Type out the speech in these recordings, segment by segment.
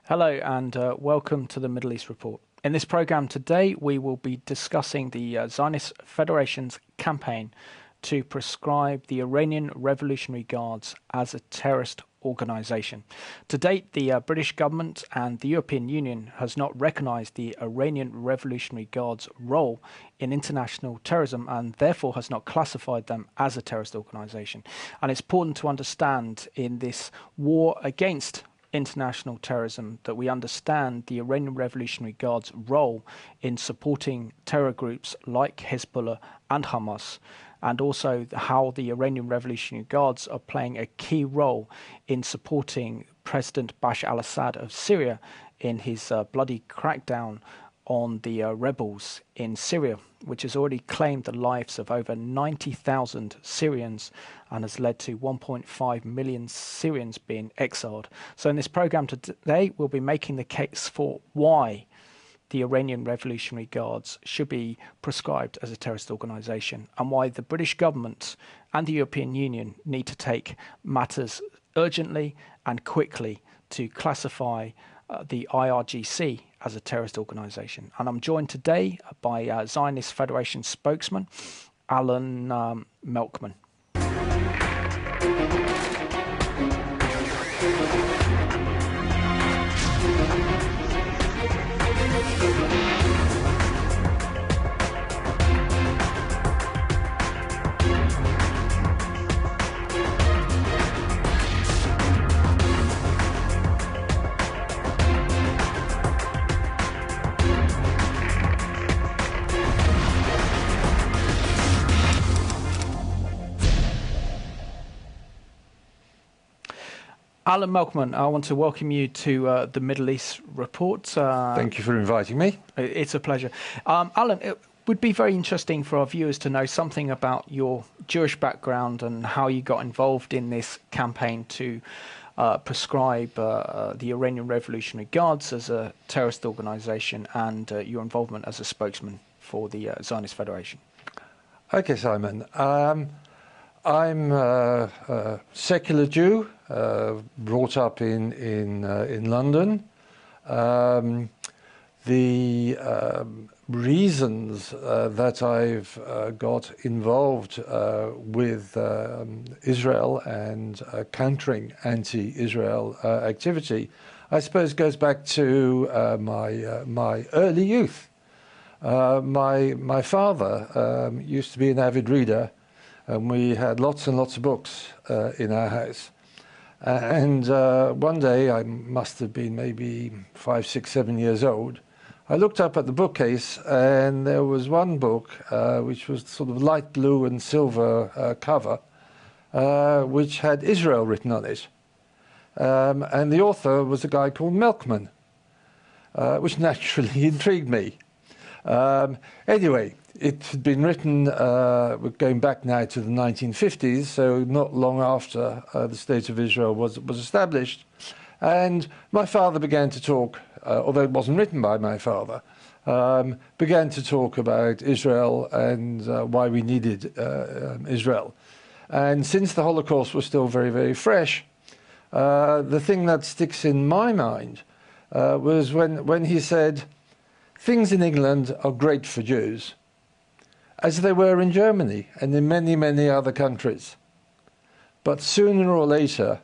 Hello and welcome to the Middle East Report. In this program today, we will be discussing the Zionist Federation's campaign to proscribe the Iranian Revolutionary Guards as a terrorist organization. To date, the British government and the European Union has not recognized the Iranian Revolutionary Guards' role in international terrorism and therefore has not classified them as a terrorist organization. And it's important to understand in this war against international terrorism that we understand the Iranian Revolutionary Guards' role in supporting terror groups like Hezbollah and Hamas, and also how the Iranian Revolutionary Guards are playing a key role in supporting President Bashar al-Assad of Syria in his bloody crackdown on the rebels in Syria, which has already claimed the lives of over 90,000 Syrians and has led to 1.5 million Syrians being exiled. So in this program today, we'll be making the case for why the Iranian Revolutionary Guards should be proscribed as a terrorist organization and why the British government and the European Union need to take matters urgently and quickly to classify the IRGC as a terrorist organization. And I'm joined today by Zionist Federation spokesman, Alan Melkman. Alan Melkman, I want to welcome you to the Middle East Report. Thank you for inviting me. It's a pleasure. Alan, it would be very interesting for our viewers to know something about your Jewish background and how you got involved in this campaign to proscribe the Iranian Revolutionary Guards as a terrorist organization and your involvement as a spokesman for the Zionist Federation. Okay, Simon. I'm a secular Jew, brought up in London. The reasons that I've got involved with Israel and countering anti-Israel activity, I suppose, goes back to my early youth. My father used to be an avid reader, and we had lots and lots of books in our house. And one day, I must have been maybe 5, 6, 7 years old, I looked up at the bookcase and there was one book which was sort of light blue and silver cover, which had Israel written on it. And the author was a guy called Melkman, which naturally intrigued me. Anyway, it had been written, we're going back now to the 1950s, so not long after the State of Israel was established. And my father began to talk, although it wasn't written by my father, began to talk about Israel and why we needed Israel. And since the Holocaust was still very, very fresh, the thing that sticks in my mind was when he said, things in England are great for Jews, as they were in Germany and in many, many other countries. But sooner or later,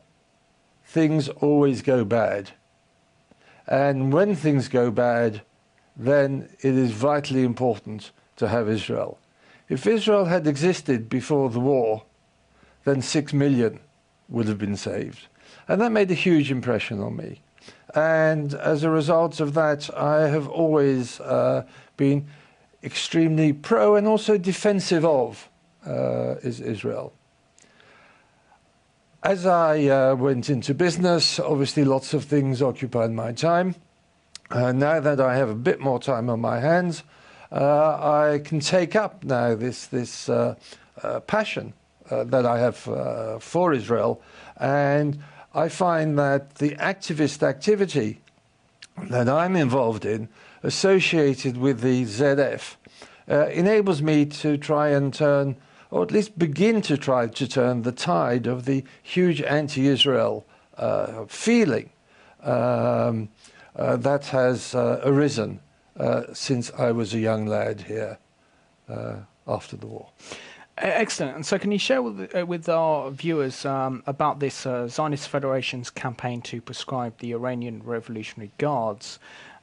things always go bad. And when things go bad, then it is vitally important to have Israel. If Israel had existed before the war, then 6 million would have been saved. And that made a huge impression on me. And as a result of that, I have always been extremely pro and also defensive of Israel. As I went into business, obviously lots of things occupied my time. Now that I have a bit more time on my hands, I can take up now this passion that I have for Israel, and I find that the activist activity that I'm involved in, associated with the ZF, enables me to try and turn, or at least begin to try to turn the tide of the huge anti-Israel feeling that has arisen since I was a young lad here after the war. Excellent. And so can you share with our viewers about this Zionist Federation's campaign to proscribe the Iranian Revolutionary Guards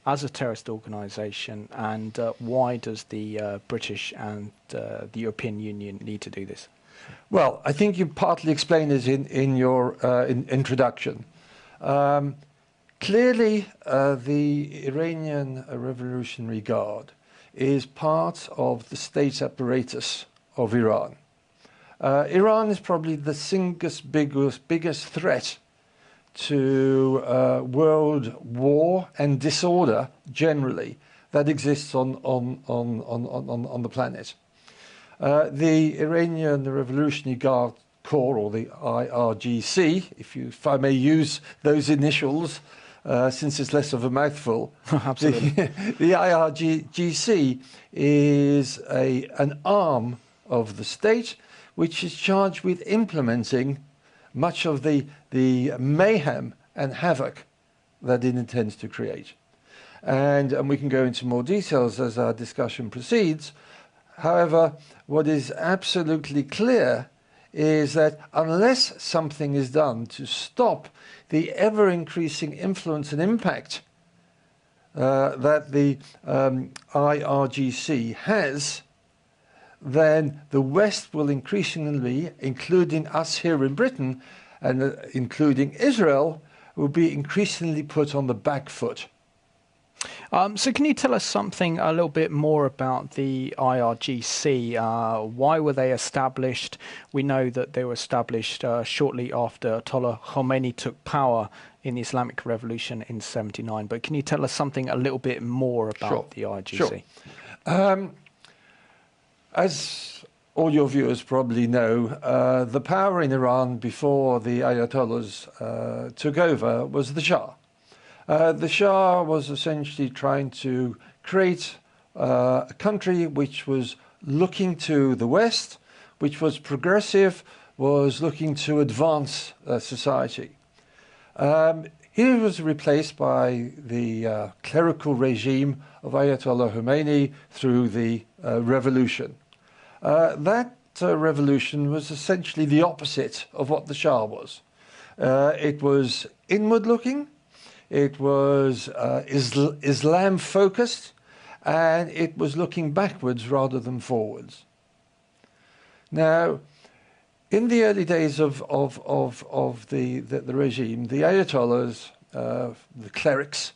as a terrorist organization, and why does the British and the European Union need to do this? Well, I think you partly explained it in your introduction. Clearly, the Iranian Revolutionary Guard is part of the state apparatus of Iran. Iran is probably the single biggest threat to world war and disorder generally that exists on the planet. The Iranian Revolutionary Guard Corps, or the IRGC, if I may use those initials, since it's less of a mouthful. Absolutely. The IRGC is an arm of the state which is charged with implementing much of the mayhem and havoc that it intends to create. And we can go into more details as our discussion proceeds. However, what is absolutely clear is that unless something is done to stop the ever-increasing influence and impact that the IRGC has, then the West will increasingly, including us here in Britain and including Israel, will be increasingly put on the back foot. So can you tell us something a little bit more about the IRGC? Why were they established? We know that they were established shortly after Ayatollah Khomeini took power in the Islamic Revolution in '79. But can you tell us something a little bit more about the IRGC? Sure. As all your viewers probably know, the power in Iran before the Ayatollahs took over was the Shah. The Shah was essentially trying to create a country which was looking to the West, which was progressive, was looking to advance society. He was replaced by the clerical regime of Ayatollah Khomeini through the revolution. That revolution was essentially the opposite of what the Shah was. It was inward-looking. It was Islam-focused, and it was looking backwards rather than forwards. Now, in the early days of the regime, the Ayatollahs, the clerics,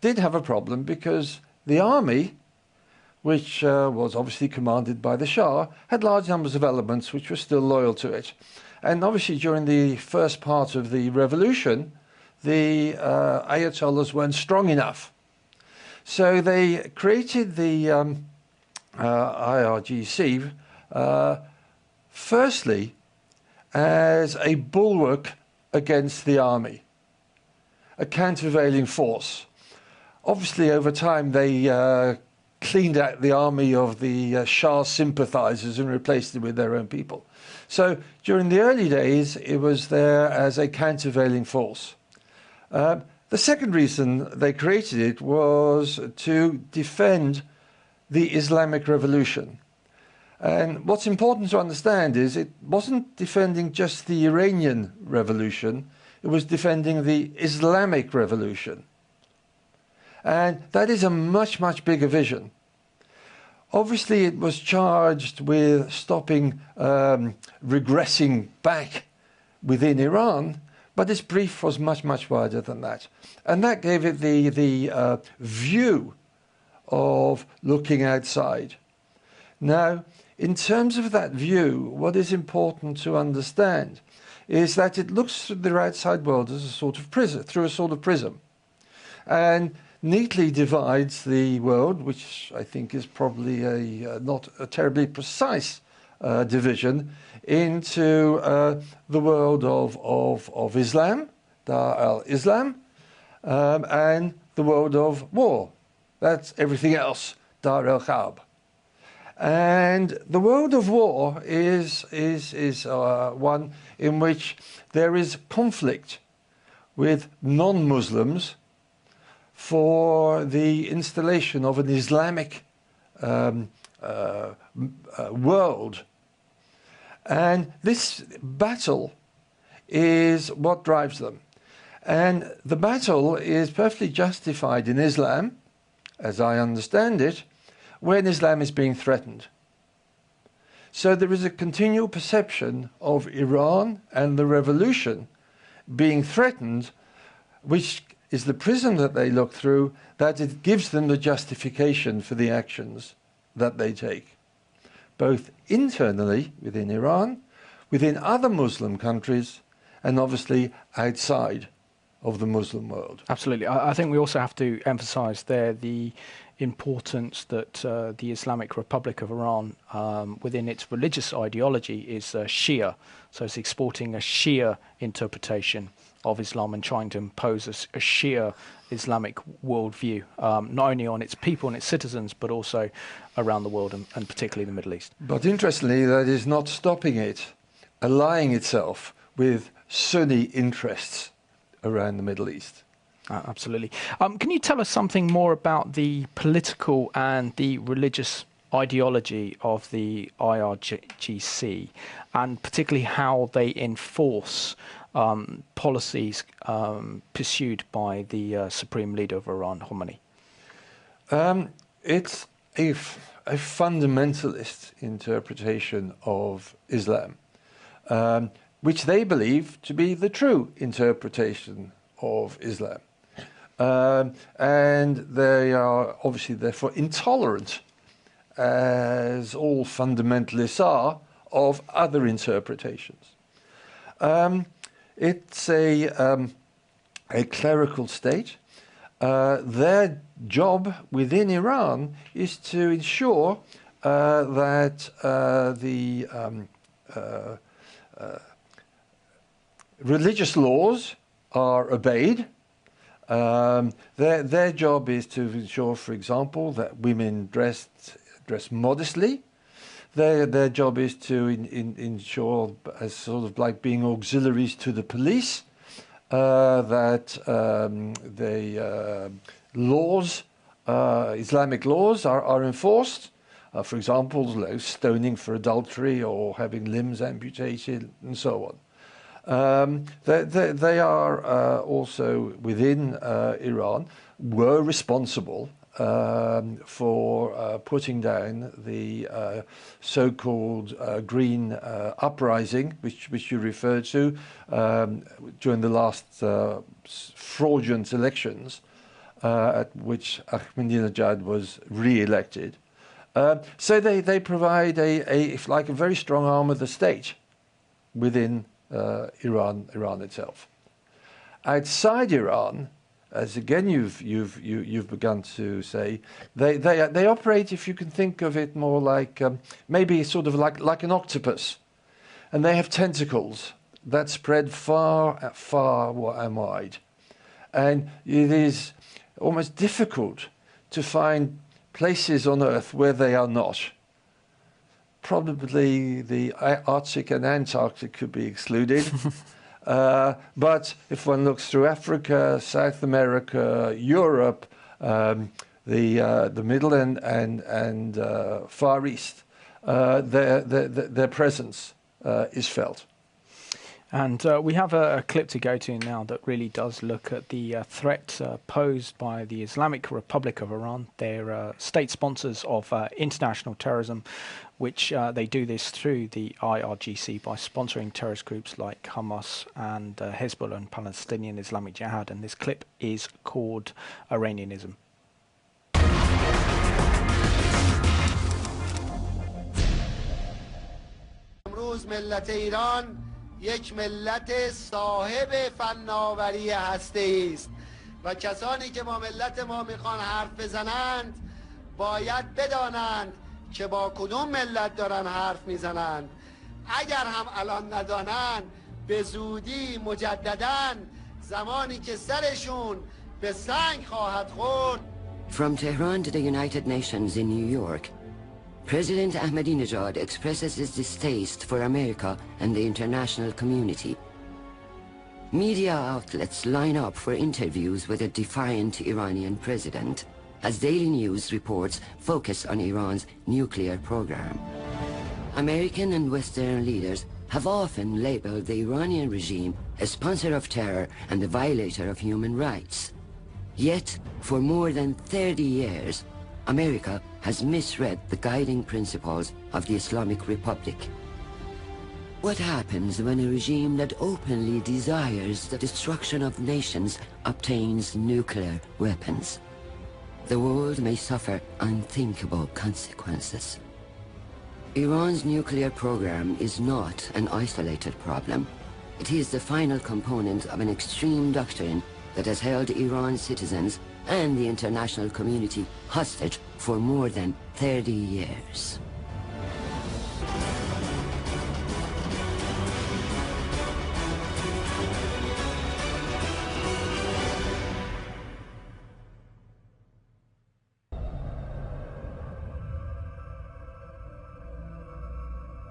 did have a problem because the army, which was obviously commanded by the Shah, had large numbers of elements which were still loyal to it. And obviously during the first part of the revolution, the Ayatollahs weren't strong enough. So they created the IRGC, firstly, as a bulwark against the army, a countervailing force. Obviously, over time, they cleaned out the army of the Shah sympathizers and replaced it with their own people. So during the early days, it was there as a countervailing force. The second reason they created it was to defend the Islamic Revolution. And what's important to understand is it wasn't defending just the Iranian Revolution, it was defending the Islamic Revolution. And that is a much, much bigger vision. Obviously, it was charged with stopping regressing back within Iran, but its brief was much, much wider than that. And that gave it the view of looking outside. Now, in terms of that view, what is important to understand is that it looks through the outside world as a sort of prism, through a sort of prism, and neatly divides the world, which I think is probably not a terribly precise division, into the world of Islam, Dar al-Islam, and the world of war. That's everything else, Dar al-Harb. And the world of war is one in which there is conflict with non-Muslims for the installation of an Islamic world. And this battle is what drives them. And the battle is perfectly justified in Islam, as I understand it, when Islam is being threatened. So there is a continual perception of Iran and the revolution being threatened, which is the prism that they look through, that it gives them the justification for the actions that they take, both internally within Iran, within other Muslim countries, and obviously outside of the Muslim world. Absolutely. I think we also have to emphasize there the importance that the Islamic Republic of Iran, within its religious ideology, is Shia. So it's exporting a Shia interpretation of Islam and trying to impose a Shia Islamic worldview, not only on its people and its citizens, but also around the world, and particularly the Middle East. But interestingly, that is not stopping it allying itself with Sunni interests around the Middle East. Absolutely. Can you tell us something more about the political and the religious ideology of the IRGC, and particularly how they enforce policies pursued by the Supreme Leader of Iran, Khomeini? It's a fundamentalist interpretation of Islam, which they believe to be the true interpretation of Islam. And they are obviously therefore intolerant, as all fundamentalists are, of other interpretations. It's a clerical state. Their job within Iran is to ensure that the religious laws are obeyed. Their job is to ensure, for example, that women dress modestly. Their job is to ensure, as sort of like being auxiliaries to the police, that the laws, Islamic laws, are enforced. For example, stoning for adultery or having limbs amputated, and so on. They are also within Iran, were responsible for putting down the so-called green uprising, which you referred to during the last fraudulent elections, at which Ahmadinejad was re-elected. So they provide a very strong arm of the state within Iran itself. Outside Iran, as again you've begun to say, they operate, if you can think of it more like maybe sort of like an octopus, and they have tentacles that spread far and wide, and it is almost difficult to find places on Earth where they are not. Probably the Arctic and Antarctic could be excluded. But if one looks through Africa, South America, Europe, the Middle and Far East, their presence is felt. And we have a clip to go to now that really does look at the threat posed by the Islamic Republic of Iran. They're state sponsors of international terrorism, which they do this through the IRGC by sponsoring terrorist groups like Hamas and Hezbollah and Palestinian Islamic Jihad. And this clip is called Iranianism. یک ملت صاحب فناوری هسته‌ای است و کسانی که با ملت ما میخوان حرف بزنند باید بدانند که با کدوم ملت دارن حرف میزنند. اگر هم الان ندانند به زودی مجدداً زمانی که سرشون به سنگ خواهد خورد. From Tehran to the United Nations in New York, President Ahmadinejad expresses his distaste for America and the international community. Media outlets line up for interviews with a defiant Iranian president, as daily news reports focus on Iran's nuclear program. American and Western leaders have often labeled the Iranian regime a sponsor of terror and a violator of human rights. Yet, for more than 30 years, America has misread the guiding principles of the Islamic Republic. What happens when a regime that openly desires the destruction of nations obtains nuclear weapons? The world may suffer unthinkable consequences. Iran's nuclear program is not an isolated problem. It is the final component of an extreme doctrine that has held Iran's citizens and the international community hostage for more than 30 years.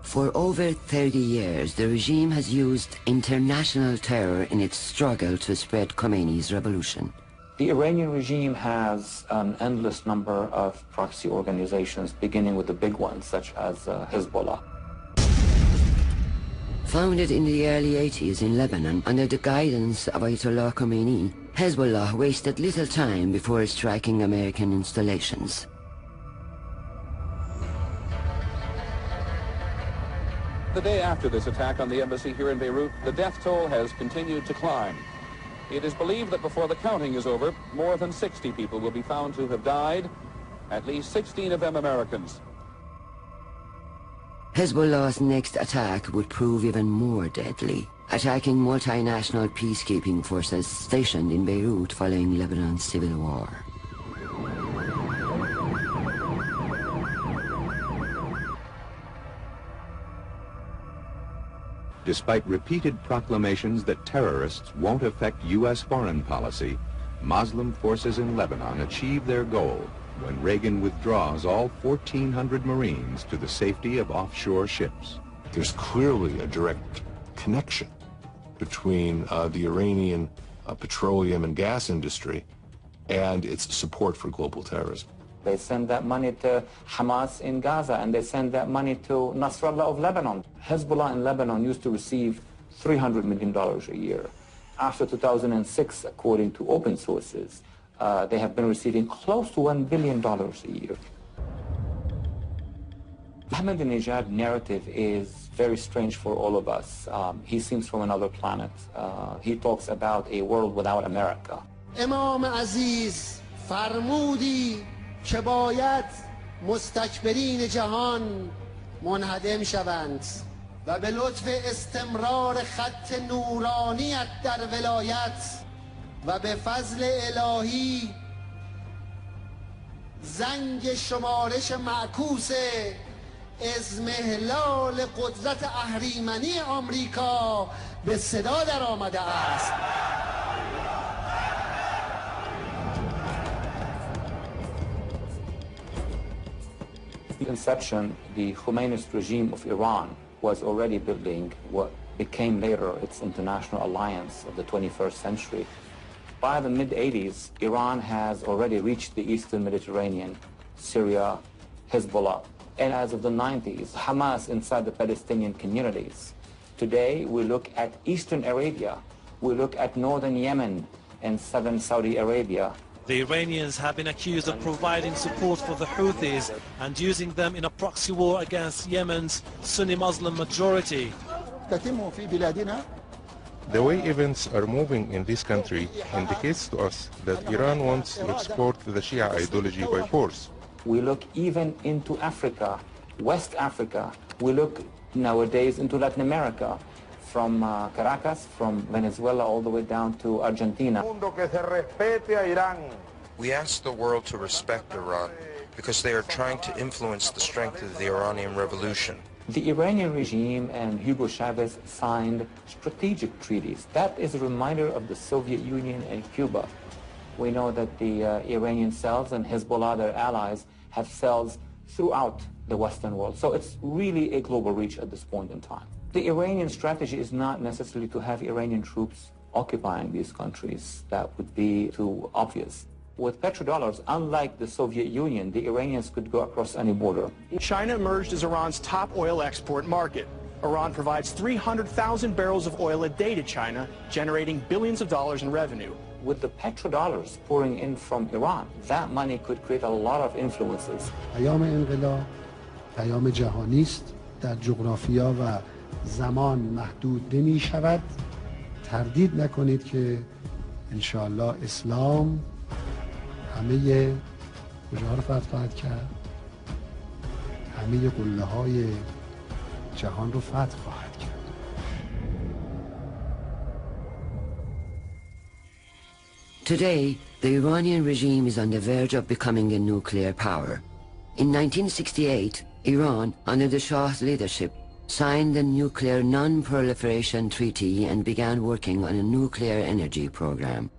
For over 30 years, the regime has used international terror in its struggle to spread Khomeini's revolution. The Iranian regime has an endless number of proxy organizations, beginning with the big ones, such as Hezbollah. Founded in the early 80s in Lebanon under the guidance of Ayatollah Khomeini, Hezbollah wasted little time before striking American installations. The day after this attack on the embassy here in Beirut, the death toll has continued to climb. It is believed that before the counting is over, more than 60 people will be found to have died, at least 16 of them Americans. Hezbollah's next attack would prove even more deadly, attacking multinational peacekeeping forces stationed in Beirut following Lebanon's civil war. Despite repeated proclamations that terrorists won't affect U.S. foreign policy, Muslim forces in Lebanon achieve their goal when Reagan withdraws all 1,400 Marines to the safety of offshore ships. There's clearly a direct connection between the Iranian petroleum and gas industry and its support for global terrorism. They send that money to Hamas in Gaza, and they send that money to Nasrallah of Lebanon. Hezbollah in Lebanon used to receive $300 million a year. After 2006, according to open sources, they have been receiving close to $1 billion a year. Ahmadinejad's narrative is very strange for all of us. He seems from another planet. He talks about a world without America. امام عزیز فرمودی که باید مستکبرین جهان منهدم شوند و به لطف استمرار خط نورانیت در ولایت و به فضل الهی زنگ شمارش معکوس اضمحلال قدرت اهریمنی آمریکا به صدا در آمده است. Inception, the Khomeinist regime of Iran was already building what became later its international alliance of the 21st century. By the mid-80s, Iran has already reached the Eastern Mediterranean, Syria, Hezbollah, and as of the 90s, Hamas inside the Palestinian communities. Today, we look at Eastern Arabia, we look at Northern Yemen and Southern Saudi Arabia. The Iranians have been accused of providing support for the Houthis and using them in a proxy war against Yemen's Sunni Muslim majority. The way events are moving in this country indicates to us that Iran wants to export the Shia ideology by force. We look even into Africa, West Africa. We look nowadays into Latin America, from Caracas, from Venezuela, all the way down to Argentina. We ask the world to respect Iran because they are trying to influence the strength of the Iranian Revolution. The Iranian regime and Hugo Chavez signed strategic treaties. That is a reminder of the Soviet Union and Cuba. We know that the Iranian cells and Hezbollah, their allies, have cells throughout the Western world. So it's really a global reach at this point in time. The Iranian strategy is not necessarily to have Iranian troops occupying these countries, that would be too obvious. With petrodollars, unlike the Soviet Union, the Iranians could go across any border. China emerged as Iran's top oil export market. Iran provides 300,000 barrels of oil a day to China, generating billions of dollars in revenue. With the petrodollars pouring in from Iran, that money could create a lot of influences. پیام انقلاب پیام جهانی است، در جغرافیا و زمان محدود نمی شود. تردید نکنید که انشاءالله اسلام همه کجا رو فتح خواهد کرد؟ همه قله های جهان رو فتح خواهد کرد. Today, the Iranian regime is on the verge of becoming a nuclear power. In 1968, Iran, under the Shah's leadership, signed the Nuclear Non-Proliferation Treaty and began working on a nuclear energy program.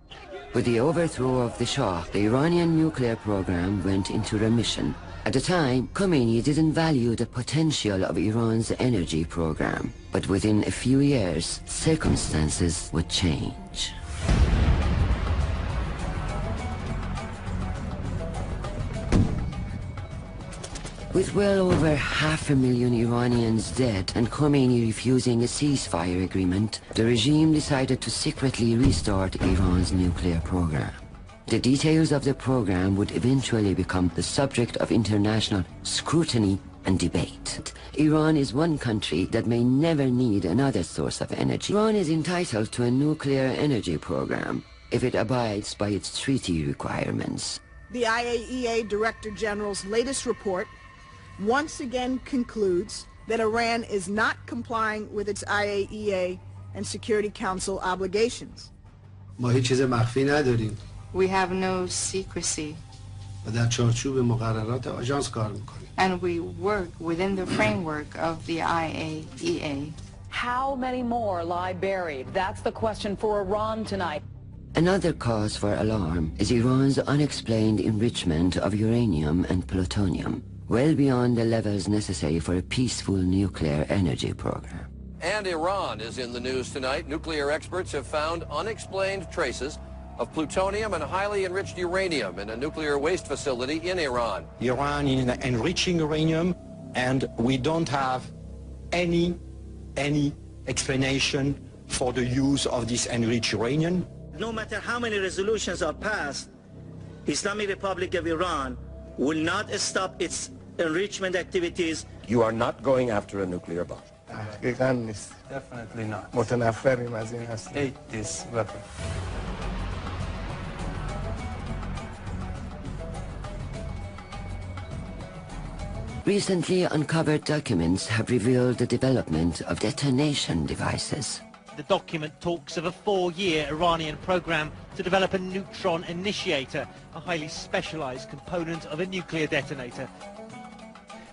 With the overthrow of the Shah, the Iranian nuclear program went into remission. At the time, Khomeini didn't value the potential of Iran's energy program, but within a few years, circumstances would change. With well over 500,000 Iranians dead and Khomeini refusing a ceasefire agreement, the regime decided to secretly restart Iran's nuclear program. The details of the program would eventually become the subject of international scrutiny and debate. Iran is one country that may never need another source of energy. Iran is entitled to a nuclear energy program if it abides by its treaty requirements. The IAEA Director General's latest report once again concludes that Iran is not complying with its IAEA and Security Council obligations. ما هیچ چیز مخفی نداریم. We have no secrecy. و در چارچوب مقررات آژانس کار میکنیم. And we work within the framework of the IAEA. How many more lie buried? That's the question for Iran tonight. Another cause for alarm is Iran's unexplained enrichment of uranium and plutonium, well beyond the levels necessary for a peaceful nuclear energy program. And Iran is in the news tonight. Nuclear experts have found unexplained traces of plutonium and highly enriched uranium in a nuclear waste facility in Iran. Iran is enriching uranium, and we don't have any explanation for the use of this enriched uranium. No matter how many resolutions are passed, Islamic Republic of Iran will not stop its enrichment activities. You are not going after a nuclear bomb. Definitely not. Hate this weapon. Recently uncovered documents have revealed the development of detonation devices. The document talks of a 4-year Iranian program to develop a neutron initiator, a highly specialized component of a nuclear detonator.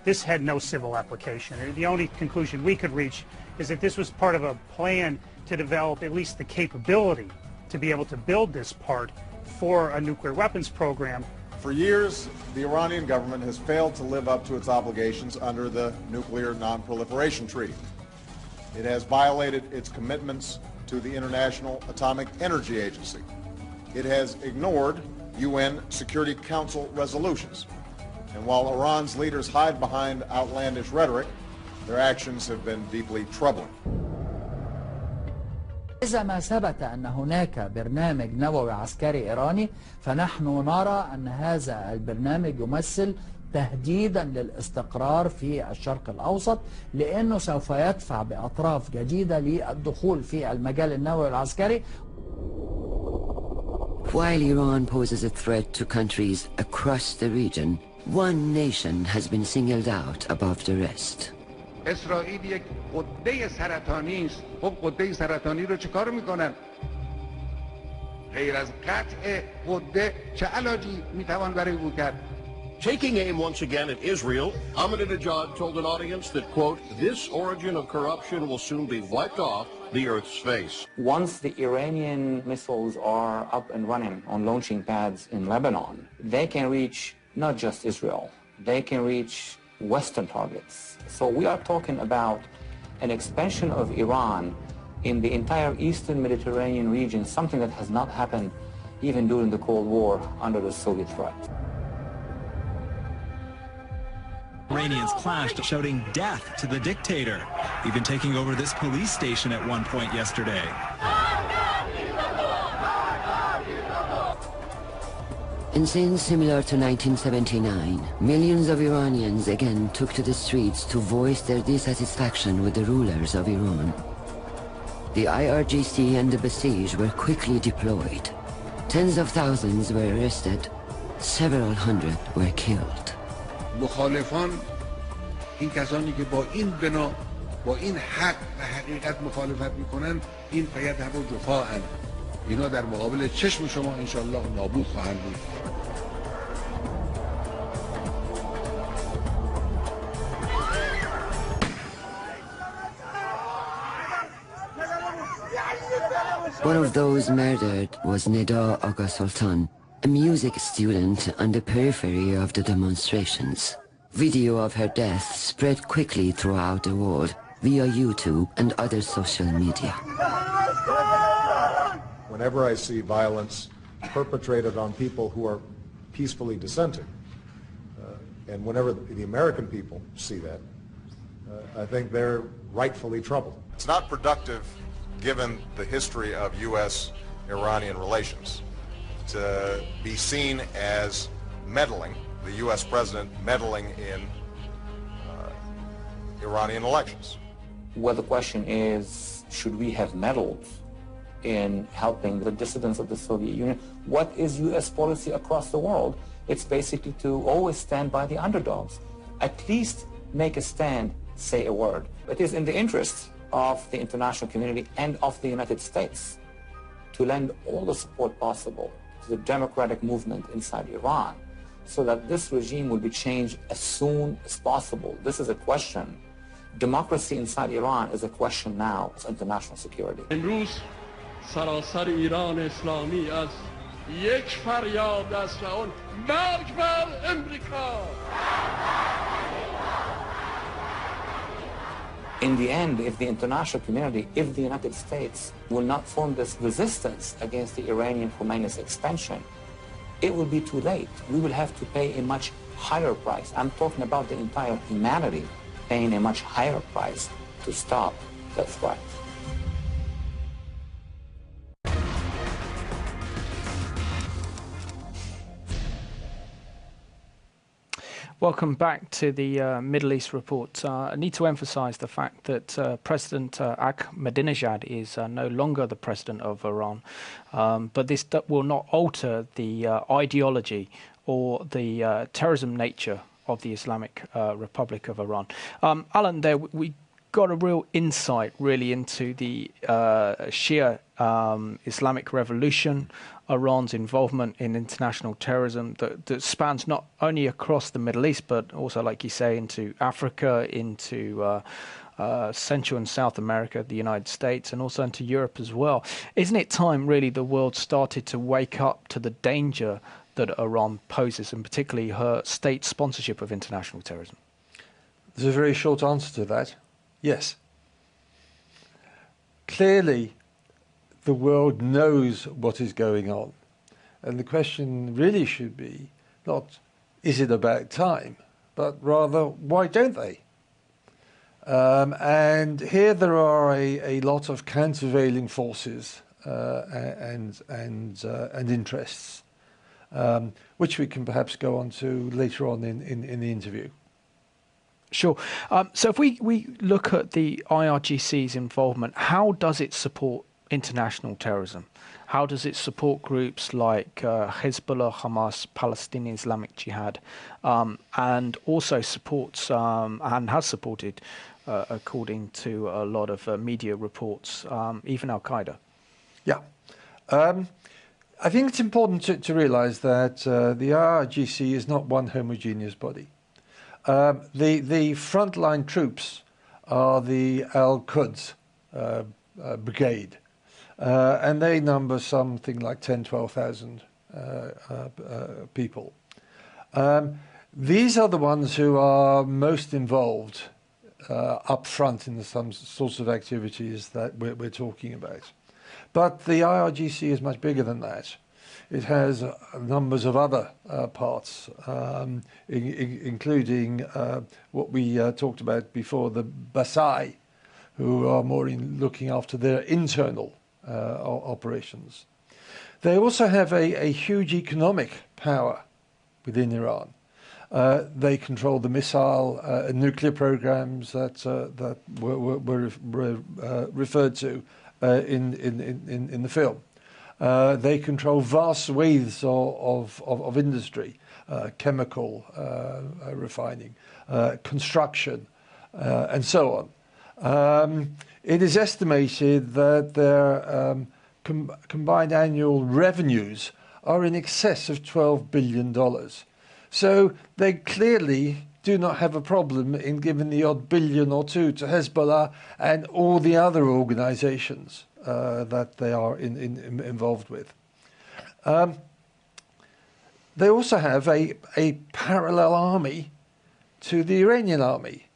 This had no civil application. The only conclusion we could reach is that this was part of a plan to develop at least the capability to be able to build this part for a nuclear weapons program. For years, the Iranian government has failed to live up to its obligations under the Nuclear Non-Proliferation Treaty. It has violated its commitments to the International Atomic Energy Agency. It has ignored UN Security Council resolutions. And while Iran's leaders hide behind outlandish rhetoric, their actions have been deeply troubling. إذا ما ثبت أن هناك برنامج نووي عسكري إيراني فنحن نرى أن هذا البرنامج يمثل تهديدا للاستقرار في الشرق الأوسط لأنه سوف يدفع بأطراف جديدة للدخول في المجال النووي العسكري. While Iran poses a threat to countries across the region, one nation has been singled out above the rest. اسرائیل یک قده سرطانی است. خب قده سرطانی رو چیکار میکنن؟ غیر از قطع قده چه علاجی میتوان برای او کرد؟ Taking aim once again at Israel, Ahmadinejad told an audience that, quote, this origin of corruption will soon be wiped off the Earth's face. Once the Iranian missiles are up and running on launching pads in Lebanon, they can reach not just Israel, they can reach Western targets. So we are talking about an expansion of Iran in the entire Eastern Mediterranean region, something that has not happened even during the Cold War under the Soviet threat. Iranians clashed, shouting death to the dictator, even taking over this police station at one point yesterday. In scenes similar to 1979, millions of Iranians again took to the streets to voice their dissatisfaction with the rulers of Iran. The IRGC and the besieged were quickly deployed. Tens of thousands were arrested, several hundred were killed. مخالفان این کسانی که با این بنا با این حق و حقیقت مخالفت میکنن این فقط همون جفاهن اینا در مقابل چشم شما انشالله نابود خواهند بود. One of those murdered was Neda Aga Sultan, a music student on the periphery of the demonstrations. Video of her death spread quickly throughout the world via YouTube and other social media. Whenever I see violence perpetrated on people who are peacefully dissenting, and whenever the American people see that, I think they're rightfully troubled. It's not productive, given the history of U.S.-Iranian relations, to be seen as meddling, the U.S. president meddling in Iranian elections. Well, the question is, should we have meddled in helping the dissidents of the Soviet Union? What is U.S. policy across the world? It's basically to always stand by the underdogs. At least make a stand, say a word. It is in the interest of the international community and of the United States to lend all the support possible to the democratic movement inside Iran so that this regime will be changed as soon as possible. This is a question. Democracy inside Iran is a question now of international security. امروز سراسر ایران اسلامی از یک فریاد است و آن مرگ بر امریکا. In the end, if the international community, if the United States will not form this resistance against the Iranian Khomeini's expansion, it will be too late. We will have to pay a much higher price. I'm talking about the entire humanity paying a much higher price to stop that threat. Welcome back to the Middle East report. I need to emphasize the fact that President Ahmadinejad is no longer the president of Iran, but this will not alter the ideology or the terrorism nature of the Islamic Republic of Iran. Alan, there we got a real insight really into the Shia Islamic Revolution, Iran's involvement in international terrorism that spans not only across the Middle East, but also, like you say, into Africa, into Central and South America, the United States, and also into Europe as well. Isn't it time, really, the world started to wake up to the danger that Iran poses, and particularly her state sponsorship of international terrorism? There's a very short answer to that. Yes. Clearly, the world knows what is going on. And the question really should be not, is it about time, but rather, why don't they? And here there are a lot of countervailing forces and interests, which we can perhaps go on to later on in the interview. Sure. So if we look at the IRGC's involvement, how does it support international terrorism? How does it support groups like Hezbollah, Hamas, Palestinian Islamic Jihad, and also supports and has supported, according to a lot of media reports, even Al-Qaeda? Yeah. I think it's important to realize that the IRGC is not one homogeneous body. The frontline troops are the Al-Quds brigade, and they number something like 12,000 people. These are the ones who are most involved up front in some sorts of activities that we're talking about. But the IRGC is much bigger than that. It has numbers of other parts, including what we talked about before, the Basai, who are more looking after their internal operations. They also have a huge economic power within Iran. They control the missile and nuclear programs that were referred to in the film. They control vast swathes of industry, chemical refining, construction, and so on. It is estimated that their combined annual revenues are in excess of $12 billion. So they clearly do not have a problem in giving the odd billion or two to Hezbollah and all the other organizations that they are involved with. They also have a parallel army to the Iranian army.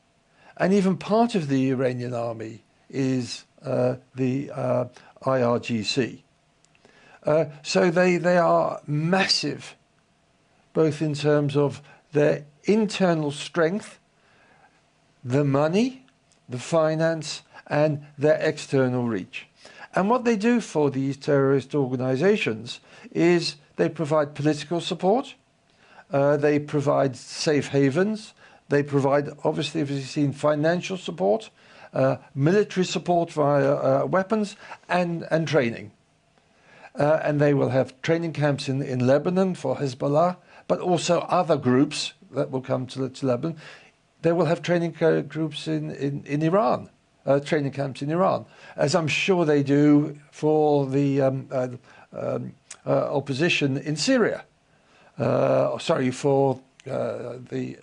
And even part of the Iranian army is the IRGC. So they are massive, both in terms of their internal strength, the money, the finance, and their external reach. And what they do for these terrorist organizations is they provide political support, they provide safe havens, they provide, obviously, as you've seen, financial support, military support via weapons, and training. And they will have training camps in Lebanon for Hezbollah, but also other groups that will come to Lebanon. They will have training groups in Iran, training camps in Iran, as I'm sure they do for the opposition in Syria. For the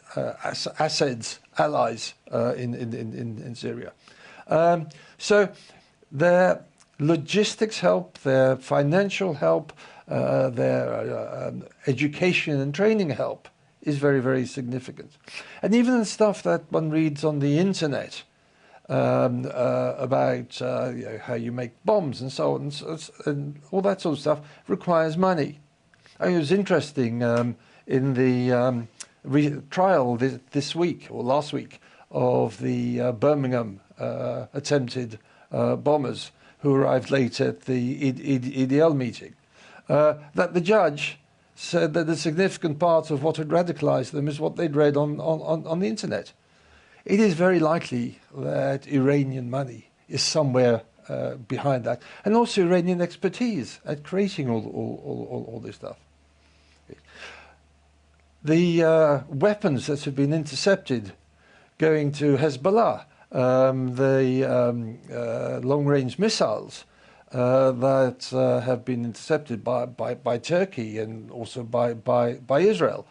Assad's allies in Syria. So their logistics help, their financial help, their education and training help is very, very significant. And even the stuff that one reads on the internet about how you make bombs and so on, and all that sort of stuff requires money. It was interesting in the trial this week or last week of the Birmingham attempted bombers who arrived late at the EDL meeting, that the judge said that a significant part of what had radicalized them is what they'd read on the internet. It is very likely that Iranian money is somewhere behind that, and also Iranian expertise at creating all this stuff. The weapons that have been intercepted going to Hezbollah, the long-range missiles that have been intercepted by Turkey and also by Israel.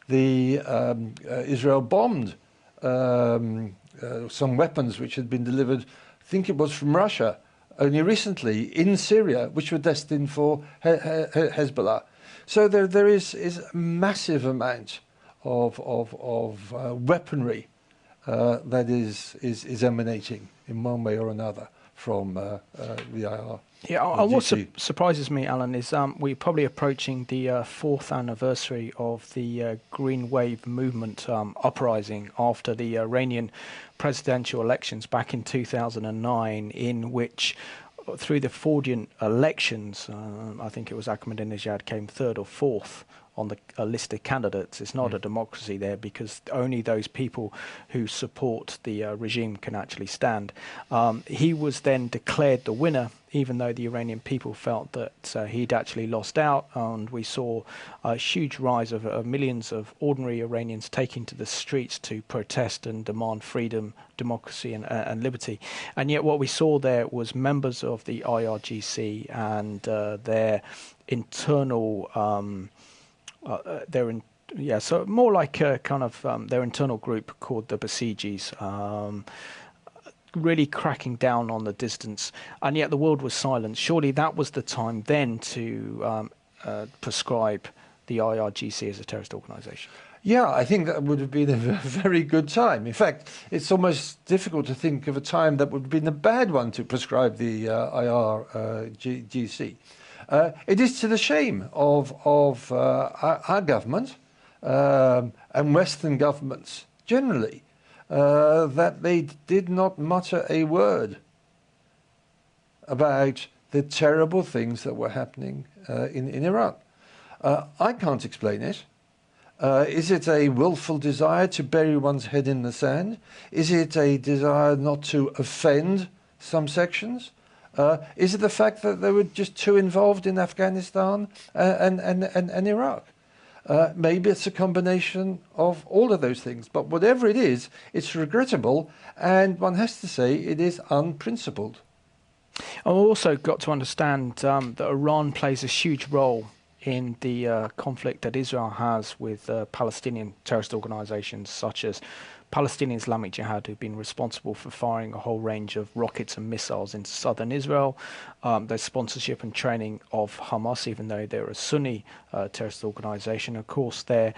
Israel bombed some weapons which had been delivered, I think it was from Russia, only recently in Syria, which were destined for Hezbollah. So there is a massive amount of weaponry that is emanating in one way or another from the IRGC. Yeah, what surprises me, Alan, is we're probably approaching the 4th anniversary of the Green Wave movement uprising after the Iranian presidential elections back in 2009, in which through the fraudulent elections, I think it was Ahmadinejad came 3rd or 4th on the list of candidates. It's not a democracy there, because only those people who support the regime can actually stand. He was then declared the winner, even though the Iranian people felt that he'd actually lost out, and we saw a huge rise of millions of ordinary Iranians taking to the streets to protest and demand freedom, democracy and liberty. And yet what we saw there was members of the IRGC and their internal so more like a kind of their internal group called the Basijis, really cracking down on the dissidents, and yet the world was silent. Surely that was the time then to proscribe the IRGC as a terrorist organization. Yeah, I think that would have been a very good time. In fact, it's almost difficult to think of a time that would have been a bad one to proscribe the IRGC. It is to the shame of our government and Western governments generally that they did not mutter a word about the terrible things that were happening in Iran. I can't explain it. Is it a willful desire to bury one's head in the sand? Is it a desire not to offend some sections? Is it the fact that they were just too involved in Afghanistan and Iraq? Maybe it's a combination of all of those things. But whatever it is, it's regrettable, and one has to say it is unprincipled. And we've also got to understand that Iran plays a huge role in the conflict that Israel has with Palestinian terrorist organizations such as Palestinian Islamic Jihad, who've been responsible for firing a whole range of rockets and missiles into southern Israel. Their sponsorship and training of Hamas, even though they're a Sunni terrorist organization. Of course, their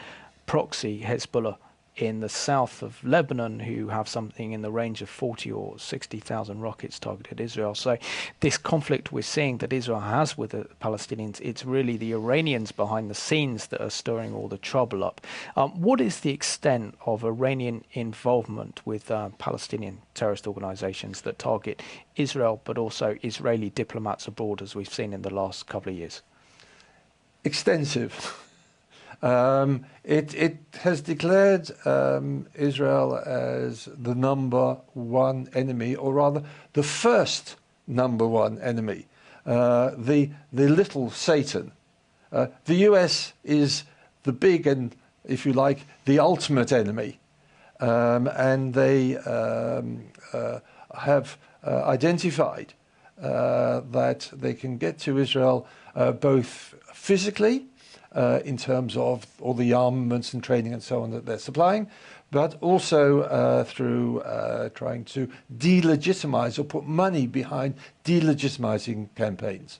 proxy, Hezbollah, in the south of Lebanon, who have something in the range of 40 or 60,000 rockets targeted Israel. So this conflict we're seeing that Israel has with the Palestinians, it's really the Iranians behind the scenes that are stirring all the trouble up. What is the extent of Iranian involvement with Palestinian terrorist organizations that target Israel, but also Israeli diplomats abroad, as we've seen in the last couple of years? Extensive. It has declared Israel as the #1 enemy, or rather the first #1 enemy, the little Satan. The US is the big and, if you like, the ultimate enemy, and they have identified that they can get to Israel both physically, in terms of all the armaments and training and so on that they're supplying, but also through trying to delegitimize or put money behind delegitimizing campaigns.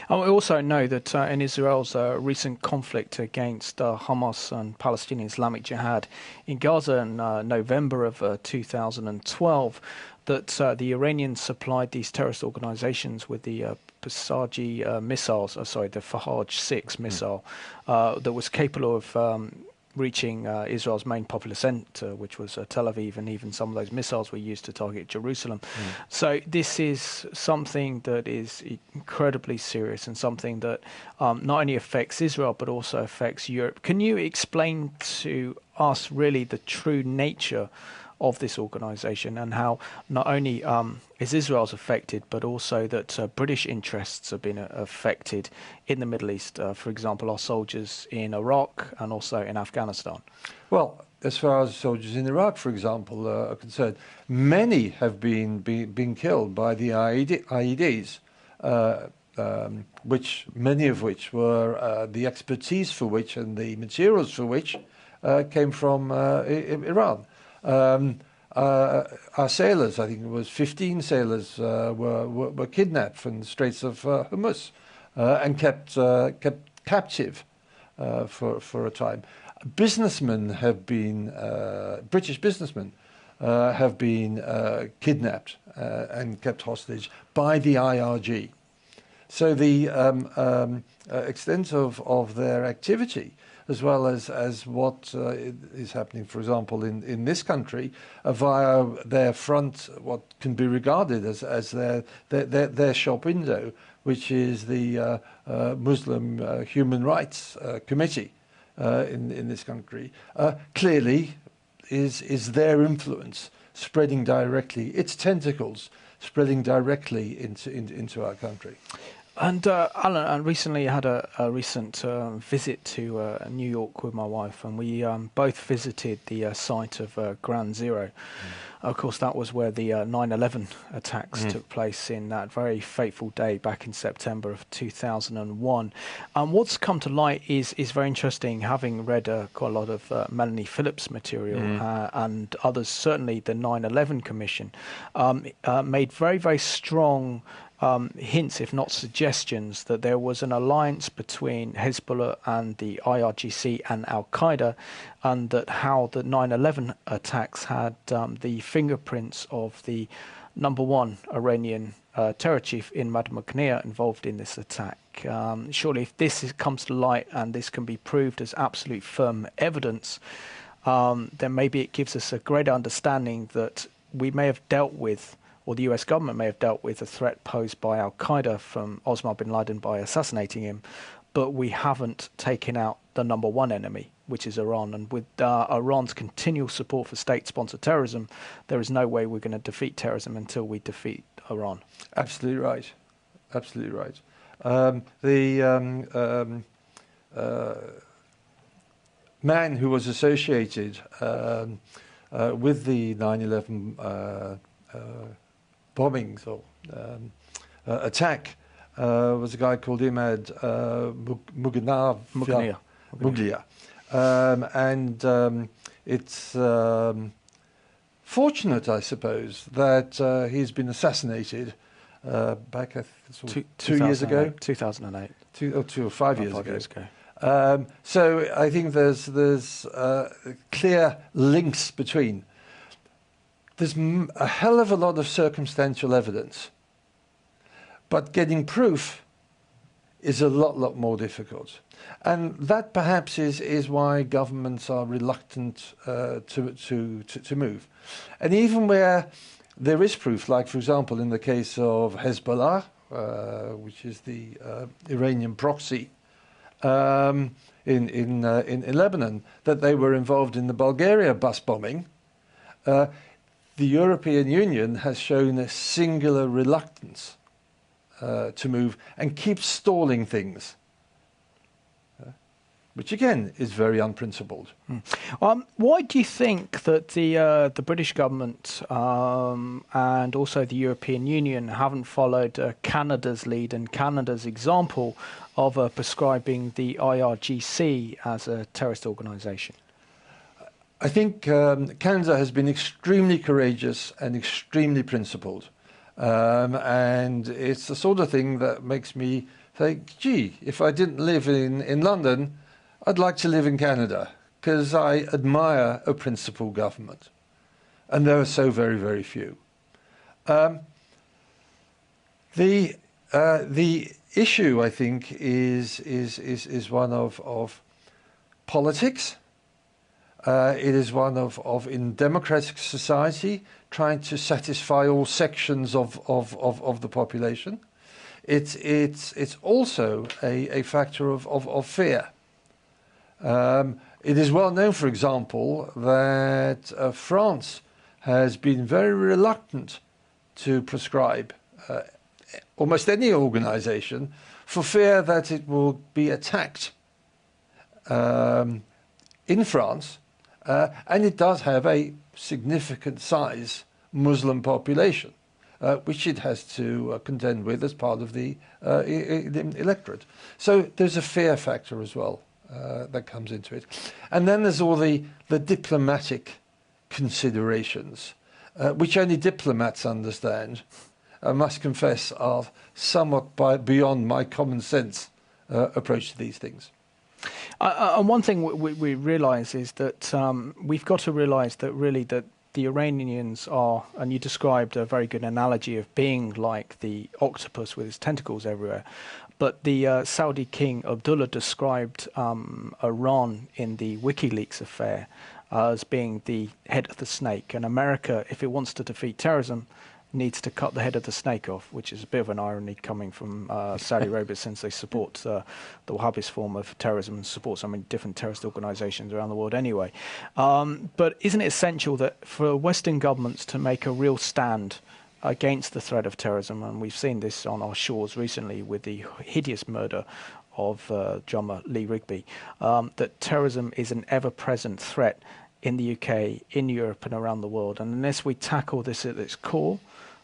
And we also know that in Israel's recent conflict against Hamas and Palestinian Islamic Jihad in Gaza in November of 2012, that the Iranians supplied these terrorist organizations with the Fahd missiles, the Fahd 6 missile, that was capable of reaching Israel's main popular center, which was Tel Aviv, and even some of those missiles were used to target Jerusalem. So this is something that is incredibly serious and something that not only affects Israel but also affects Europe. Can you explain to us really the true nature of this organization and how not only is Israel's affected, but also that British interests have been affected in the Middle East, for example, our soldiers in Iraq and also in Afghanistan? Well, as far as soldiers in Iraq, for example, are concerned, many have been killed by the IEDs, which many of which were the expertise for which and the materials for which came from Iran. Our sailors, I think it was 15 sailors, were kidnapped from the Straits of Hormuz and kept captive for a time. Businessmen have been, British businessmen have been kidnapped and kept hostage by the IRG. So the extent of their activity, as well as what is happening, for example, in this country, via their front, what can be regarded as their shop window, which is the Muslim Human Rights Committee in this country, clearly is their influence spreading directly, its tentacles spreading directly into our country. And Alan, I recently had a recent visit to New York with my wife, and we both visited the site of Ground Zero. Of course, that was where the 9/11 attacks took place in that very fateful day back in September of 2001. What's come to light is very interesting, having read quite a lot of Melanie Phillips' material and others, certainly the 9/11 Commission, made very, very strong hints, if not suggestions, that there was an alliance between Hezbollah and the IRGC and Al-Qaeda, and that how the 9/11 attacks had the fingerprints of the #1 Iranian terror chief in Madmaknea involved in this attack. Surely if this comes to light and this can be proved as absolute firm evidence, then maybe it gives us a greater understanding that we may have dealt with, or the US government may have dealt with, a threat posed by Al-Qaeda from Osama bin Laden by assassinating him, but we haven't taken out the #1 enemy, which is Iran. And with Iran's continual support for state-sponsored terrorism, there is no way we're going to defeat terrorism until we defeat Iran. Absolutely right. Absolutely right. Man who was associated with the 9/11 bombings or attack was a guy called Imad Muglia. It's fortunate, I suppose, that he's been assassinated back two years ago. 2008. 2 or 5 years ago. So I think there's clear links between. There's a hell of a lot of circumstantial evidence, but getting proof is a lot more difficult. And that perhaps is why governments are reluctant to move. And even where there is proof, like for example in the case of Hezbollah, which is the Iranian proxy in Lebanon, that they were involved in the Bulgaria bus bombing, the European Union has shown a singular reluctance to move and keeps stalling things, which again is very unprincipled. Why do you think that the British government and also the European Union haven't followed Canada's lead and Canada's example of prescribing the IRGC as a terrorist organisation? I think Canada has been extremely courageous and extremely principled. And it's the sort of thing that makes me think, gee, if I didn't live in London, I'd like to live in Canada, because I admire a principled government. And there are so very, very few. The issue, I think, is one of politics. It is one of in democratic society, trying to satisfy all sections of the population. It's also a factor of fear. It is well known, for example, that France has been very reluctant to proscribe almost any organisation for fear that it will be attacked in France. And it does have a significant size Muslim population, which it has to contend with as part of the electorate. So there's a fear factor as well that comes into it. And then there's all the diplomatic considerations, which only diplomats understand, I must confess, are somewhat beyond my common sense approach to these things. And one thing we realise is that we've got to realise that really that the Iranians are, and you described a very good analogy of being like the octopus with its tentacles everywhere, but the Saudi king Abdullah described Iran in the WikiLeaks affair as being the head of the snake, and America, if it wants to defeat terrorism, needs to cut the head of the snake off, which is a bit of an irony coming from Saudi Arabia, since they support the Wahhabist form of terrorism and support so many different terrorist organisations around the world anyway. But isn't it essential that for Western governments to make a real stand against the threat of terrorism, and we've seen this on our shores recently with the hideous murder of drummer Lee Rigby, that terrorism is an ever-present threat in the UK, in Europe and around the world. And unless we tackle this at its core,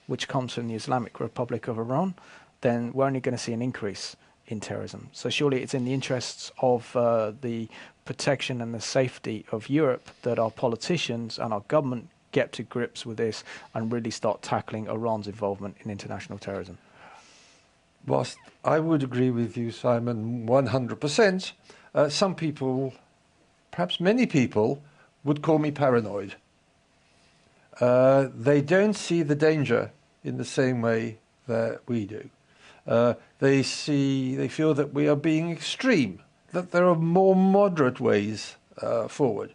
which comes from the Islamic Republic of Iran, then we're only going to see an increase in terrorism. So surely it's in the interests of the protection and the safety of Europe that our politicians and our government get to grips with this and really start tackling Iran's involvement in international terrorism. whilst I would agree with you, Simon, 100%, some people, perhaps many people, would call me paranoid. They don't see the danger in the same way that we do. They feel that we are being extreme, that there are more moderate ways forward.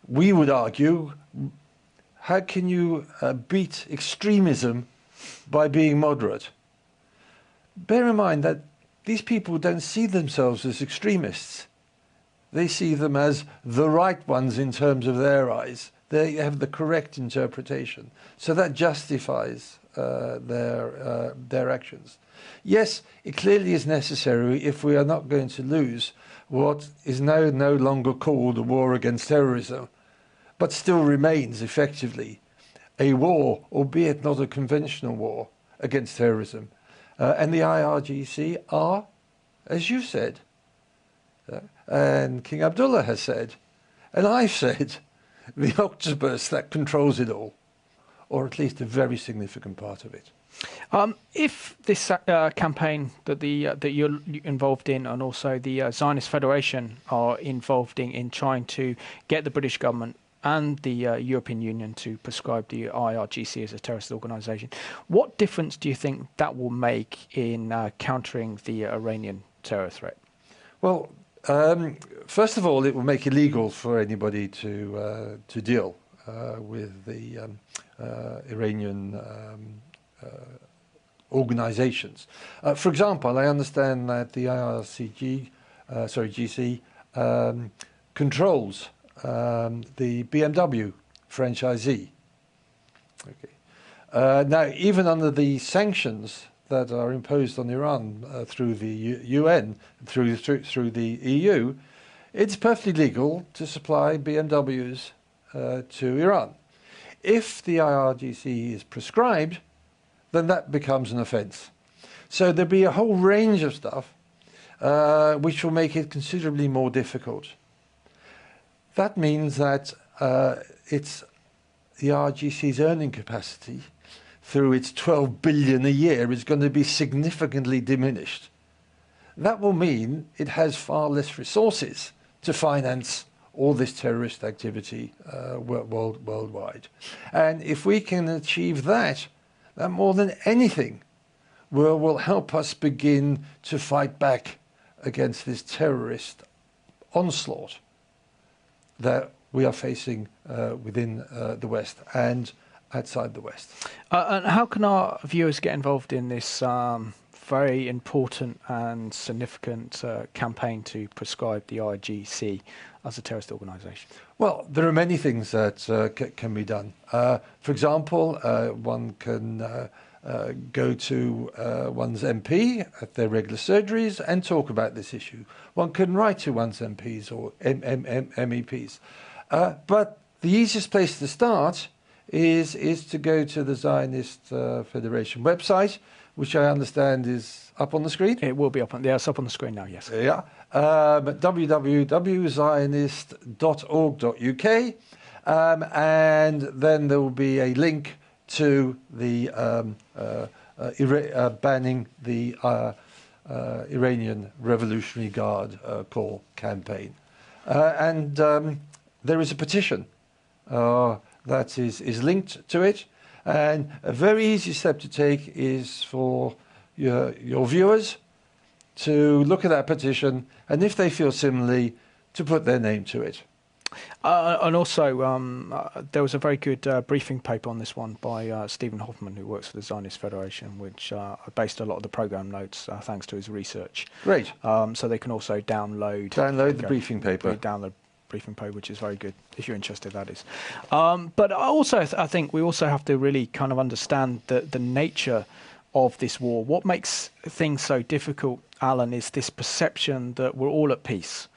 We would argue, how can you beat extremism by being moderate? Bear in mind that these people don't see themselves as extremists. They see them as the right ones in terms of their eyes. They have the correct interpretation. So that justifies their actions. Yes, it clearly is necessary if we are not going to lose what is now no longer called a war against terrorism, but still remains effectively a war, albeit not a conventional war, against terrorism. And the IRGC are, as you said, and King Abdullah has said, and I've said, the octopus that controls it all, or at least a very significant part of it. If this campaign that you're involved in, and also the Zionist Federation are involved in trying to get the British government and the European Union to prescribe the IRGC as a terrorist organisation, what difference do you think that will make in countering the Iranian terror threat? Well, first of all, it will make it illegal for anybody to deal with the Iranian organizations. For example, I understand that the GC controls the BMW franchisee. Okay. Now, even under the sanctions that are imposed on Iran through the UN, through the EU, it's perfectly legal to supply BMWs to Iran. If the IRGC is prescribed, then that becomes an offence. So there'll be a whole range of stuff which will make it considerably more difficult. That means that it's the IRGC's earning capacity through its 12 billion a year is going to be significantly diminished. That will mean it has far less resources to finance all this terrorist activity worldwide. And if we can achieve that, that more than anything will help us begin to fight back against this terrorist onslaught that we are facing within the West and outside the West. And how can our viewers get involved in this very important and significant campaign to prescribe the IRGC as a terrorist organisation? Well, there are many things that can be done. For example, one can go to one's MP at their regular surgeries and talk about this issue. One can write to one's MPs or MEPs. But the easiest place to start is to go to the Zionist Federation website, which I understand is up on the screen. It will be up on, it's up on the screen now, yes. Yeah, www.zionist.org.uk, and then there will be a link to the banning the Iranian Revolutionary Guard call campaign. And there is a petition that is linked to it. And a very easy step to take is for your viewers to look at that petition, and if they feel similarly, to put their name to it. And also, there was a very good briefing paper on this one by Stephen Hoffman, who works for the Zionist Federation, which based a lot of the programme notes thanks to his research. Great. So they can also download the briefing paper. Download briefing paper, which is very good, if you're interested, that is. But also, I think we also have to really kind of understand the nature of this war. What makes things so difficult, Alan, is this perception that we're all at peace,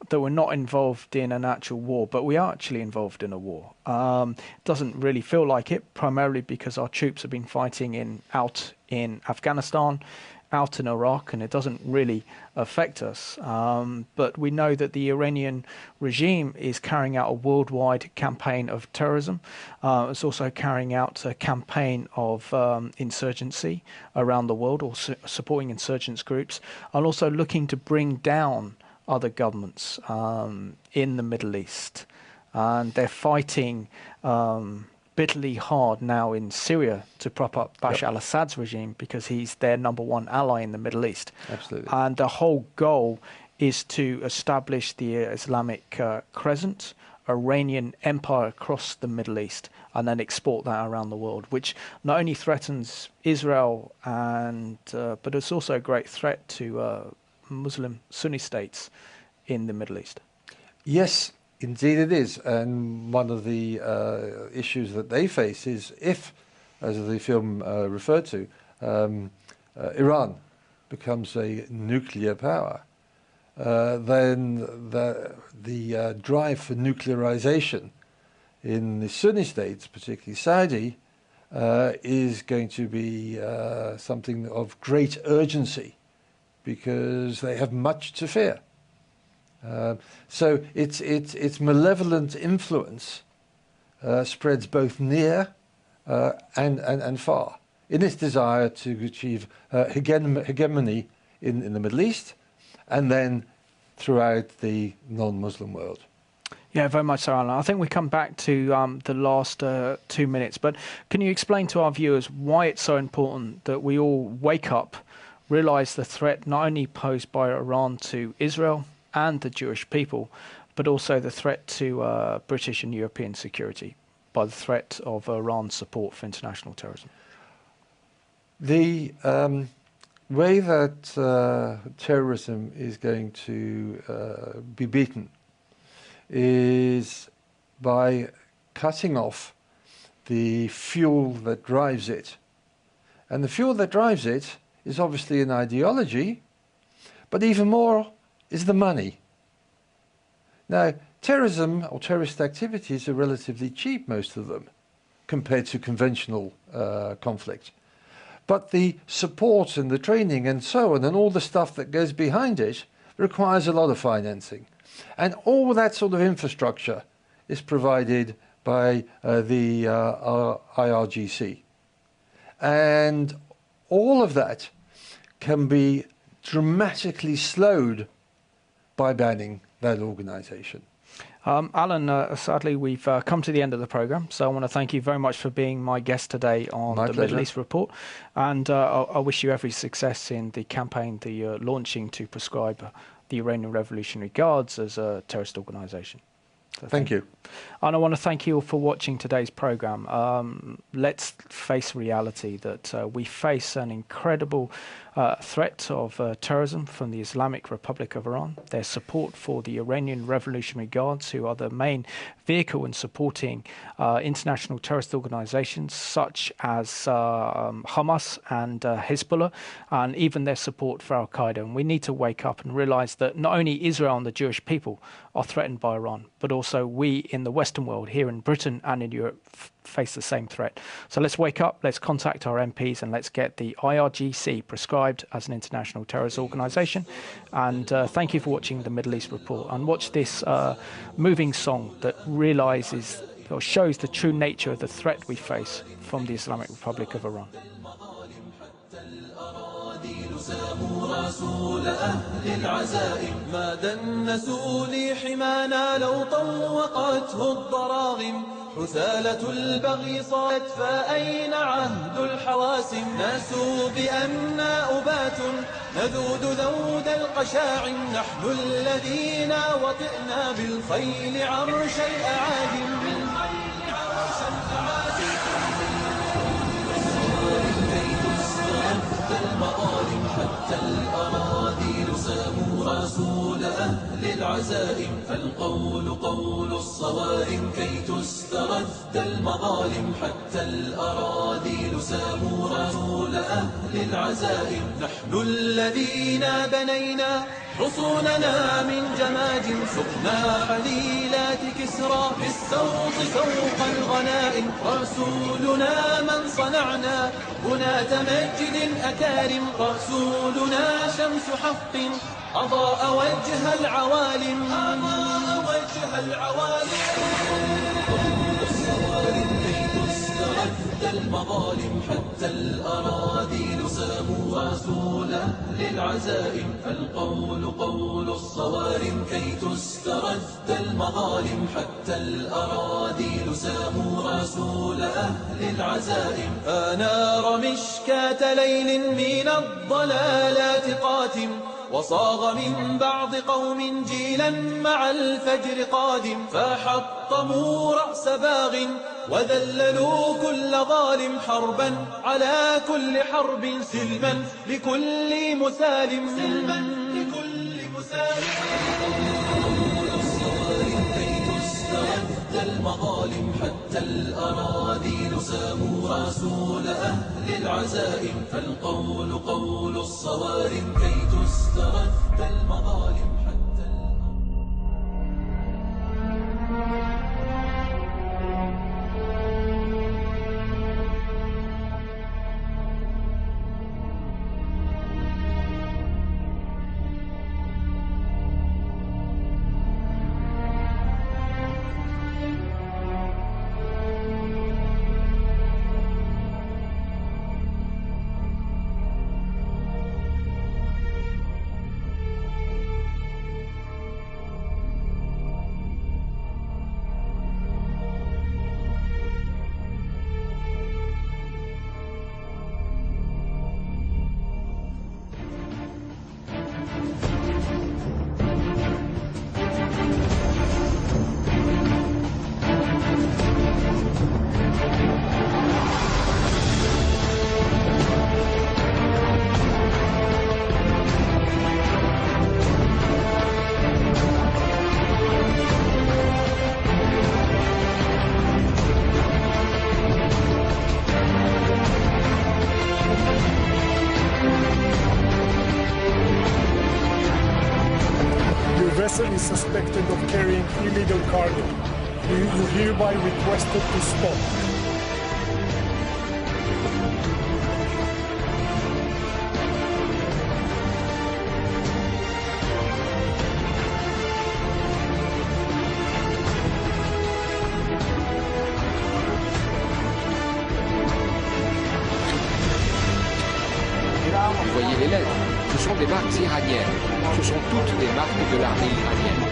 that we're not involved in an actual war, but we are actually involved in a war. It doesn't really feel like it, primarily because our troops have been fighting out in Afghanistan, out in Iraq, and it doesn't really affect us. But we know that the Iranian regime is carrying out a worldwide campaign of terrorism. It's also carrying out a campaign of insurgency around the world, or supporting insurgents groups, and also looking to bring down other governments in the Middle East. And they're fighting bitterly hard now in Syria to prop up Bashar al-Assad's regime, because he's their #1 ally in the Middle East. Absolutely. And the whole goal is to establish the Islamic Crescent, Iranian empire across the Middle East, and then export that around the world, which not only threatens Israel, and but it's also a great threat to Muslim Sunni states in the Middle East. Yes, indeed it is. And one of the issues that they face is if, as the film referred to, Iran becomes a nuclear power, then the drive for nuclearization in the Sunni states, particularly Saudi, is going to be something of great urgency, because they have much to fear. So its malevolent influence spreads both near and far in its desire to achieve hegemony in the Middle East, and then throughout the non-Muslim world. Yeah, very much so, Alan. I think we come back to the last 2 minutes, but can you explain to our viewers why it's so important that we all wake up, realise the threat not only posed by Iran to Israel and the Jewish people, but also the threat to British and European security by the threat of Iran's support for international terrorism? The way that terrorism is going to be beaten is by cutting off the fuel that drives it. And the fuel that drives it is obviously an ideology, but even more is the money. Now, terrorism or terrorist activities are relatively cheap, most of them, compared to conventional conflict. But the support and the training and so on, and all the stuff that goes behind it, requires a lot of financing. And all that sort of infrastructure is provided by the IRGC. And all of that can be dramatically slowed by banning that organization. Alan, sadly, we've come to the end of the program, so I want to thank you very much for being my guest today on the Middle East Report, and I wish you every success in the campaign that you're launching to proscribe the Iranian Revolutionary Guards as a terrorist organization. So thank you. And I want to thank you all for watching today's program. Let's face reality that we face an incredible threat of terrorism from the Islamic Republic of Iran. Their support for the Iranian Revolutionary Guards, who are the main vehicle in supporting international terrorist organizations such as Hamas and Hezbollah, and even their support for Al-Qaeda. And we need to wake up and realize that not only Israel and the Jewish people are threatened by Iran, but also we in the Western world, here in Britain and in Europe, face the same threat. So let's wake up, let's contact our MPs, and let's get the IRGC proscribed as an international terrorist organization. And thank you for watching the Middle East Report, and watch this moving song that realizes or shows the true nature of the threat we face from the Islamic Republic of Iran. رسول أهل العزائم ما دنسوا لي حمانا لو طوقته الضراغم حثالة البغي صارت فأين عهد الحواسم ناسوا بأننا أبات نذود ذود القشاعم نحن الذين وطئنا بالخيل عرش الأعاجم المظالم حتى الأراذيل ساموا رسول أهل العزائم فالقول قول الصوارم كي تسترد المظالم حتى الأراذيل ساموا رسول أهل العزائم نحن الذين بنينا حصوننا من جماجم العزائم سقنا حليلات كسرى بالسوط فوق الغنائم رسولنا من صنعنا بناة مجد أكارم رسولنا شمس حق أضاء وجه العوالم المظالم حتى الأراذيل ساموا رسول أهل العزائم فالقول قول الصوارم كي تسترد المظالم حتى الأراذيل ساموا رسول أهل العزائم أنار مشكاة ليل من الضلالات قاتم وصاغ من بعض قوم جيلا مع الفجر قادم فحطموا رأس باغ وذللوا كل ظالم حربا على كل حرب سلما لكل مسالم المظالم حتى الأراذيل ساموا رسول أهل العزائم فالقول قول الصوارم كي تسترد المظالم حتى Is suspected of carrying illegal cargo. You hereby requested to stop. Vous voyez les lettres, ce sont des marques iraniennes. Ce sont toutes des marques de l'armée iranienne.